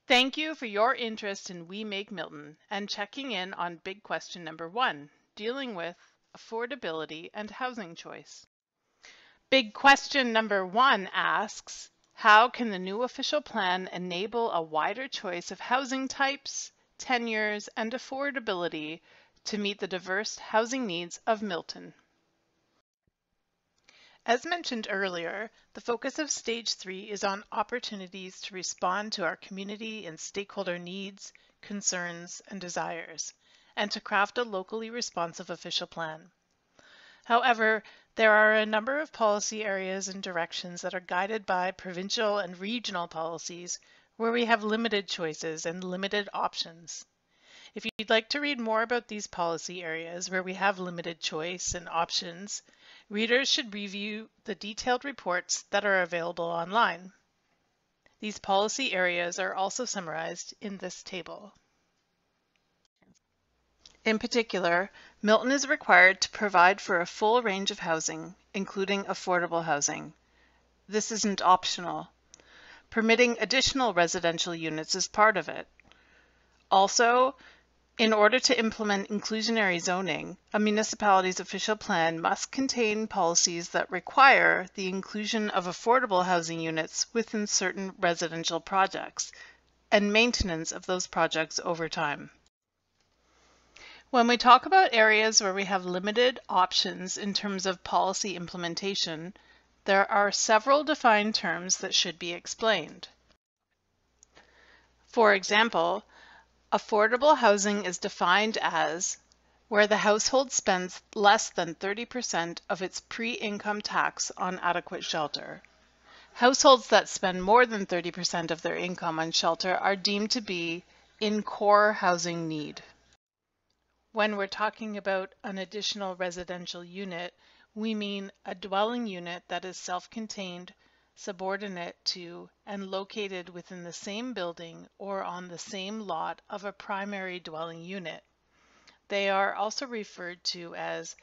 Thank you for your interest in We Make Milton and checking in on big question number 1, dealing with affordability and housing choice. Big question number 1 asks, how can the new official plan enable a wider choice of housing types, tenures, and affordability to meet the diverse housing needs of Milton? As mentioned earlier, the focus of Stage 3 is on opportunities to respond to our community and stakeholder needs, concerns, and desires, and to craft a locally responsive official plan. However, there are a number of policy areas and directions that are guided by provincial and regional policies where we have limited choices and limited options. If you'd like to read more about these policy areas where we have limited choice and options, readers should review the detailed reports that are available online. These policy areas are also summarized in this table. In particular, Milton is required to provide for a full range of housing, including affordable housing. This isn't optional. Permitting additional residential units is part of it. Also, in order to implement inclusionary zoning, a municipality's official plan must contain policies that require the inclusion of affordable housing units within certain residential projects and maintenance of those projects over time. When we talk about areas where we have limited options in terms of policy implementation, there are several defined terms that should be explained. For example, affordable housing is defined as where the household spends less than 30% of its pre-income tax on adequate shelter. Households that spend more than 30% of their income on shelter are deemed to be in core housing need. When we're talking about an additional residential unit, we mean a dwelling unit that is self-contained, subordinate to, and located within the same building or on the same lot of a primary dwelling unit. They are also referred to as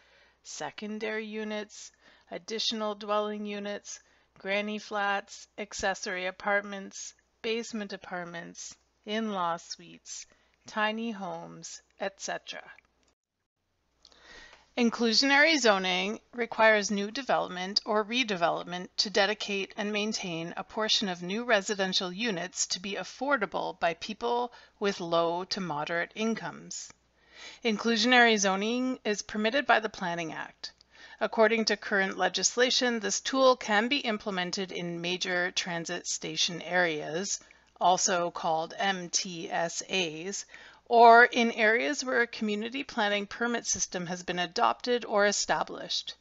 secondary units, additional dwelling units, granny flats, accessory apartments, basement apartments, in-law suites, tiny homes, etc. Inclusionary zoning requires new development or redevelopment to dedicate and maintain a portion of new residential units to be affordable by people with low to moderate incomes. Inclusionary zoning is permitted by the Planning Act. According to current legislation, this tool can be implemented in major transit station areas, also called MTSAs, or in areas where a community planning permit system has been adopted or established.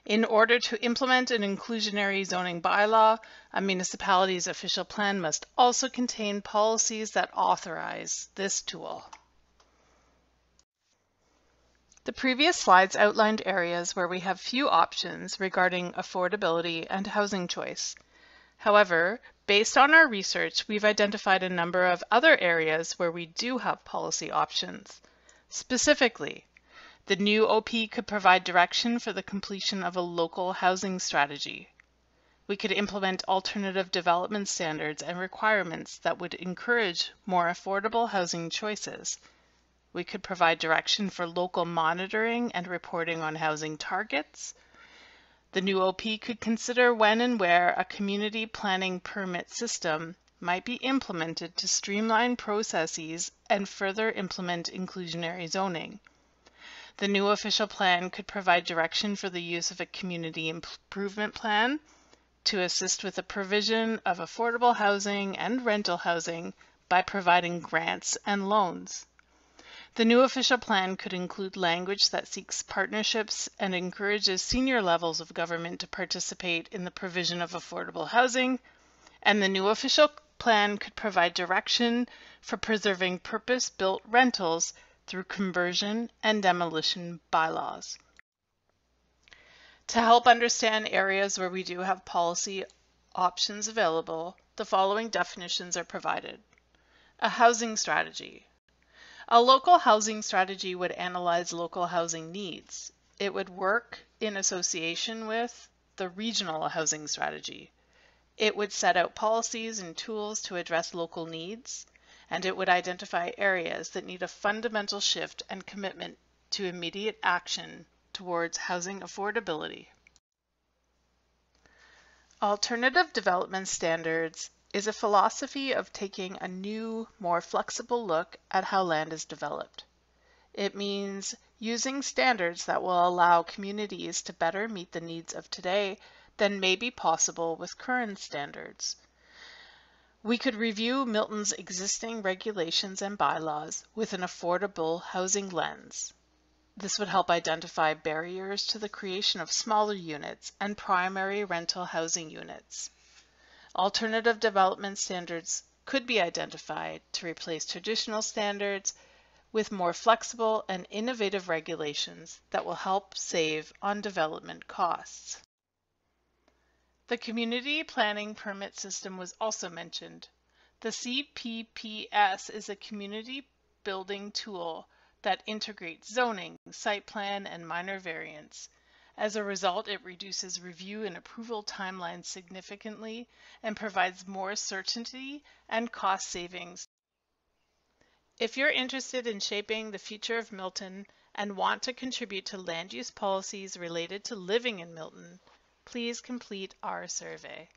In order to implement an inclusionary zoning bylaw, a municipality's official plan must also contain policies that authorize this tool. The previous slides outlined areas where we have few options regarding affordability and housing choice. However, based on our research, we've identified a number of other areas where we do have policy options. Specifically, the new OP could provide direction for the completion of a local housing strategy. We could implement alternative development standards and requirements that would encourage more affordable housing choices. We could provide direction for local monitoring and reporting on housing targets. The new OP could consider when and where a community planning permit system might be implemented to streamline processes and further implement inclusionary zoning. The new official plan could provide direction for the use of a community improvement plan to assist with the provision of affordable housing and rental housing by providing grants and loans. The new official plan could include language that seeks partnerships and encourages senior levels of government to participate in the provision of affordable housing, and the new official plan could provide direction for preserving purpose-built rentals through conversion and demolition bylaws. To help understand areas where we do have policy options available, the following definitions are provided. A housing strategy. A local housing strategy would analyze local housing needs. It would work in association with the regional housing strategy. It would set out policies and tools to address local needs. and it would identify areas that need a fundamental shift and commitment to immediate action towards housing affordability. Alternative development standards is a philosophy of taking a new, more flexible look at how land is developed. It means using standards that will allow communities to better meet the needs of today than may be possible with current standards. We could review Milton's existing regulations and bylaws with an affordable housing lens. This would help identify barriers to the creation of smaller units and primary rental housing units. Alternative development standards could be identified to replace traditional standards with more flexible and innovative regulations that will help save on development costs. The community planning permit system was also mentioned. The CCPS is a community building tool that integrates zoning, site plan, and minor variance. As a result, it reduces review and approval timelines significantly and provides more certainty and cost savings. If you're interested in shaping the future of Milton and want to contribute to land use policies related to living in Milton, please complete our survey.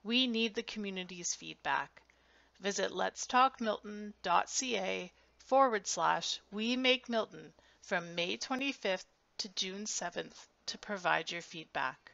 We need the community's feedback. Visit letstalkmilton.ca/We Make Milton from May 25th to June 7th to provide your feedback.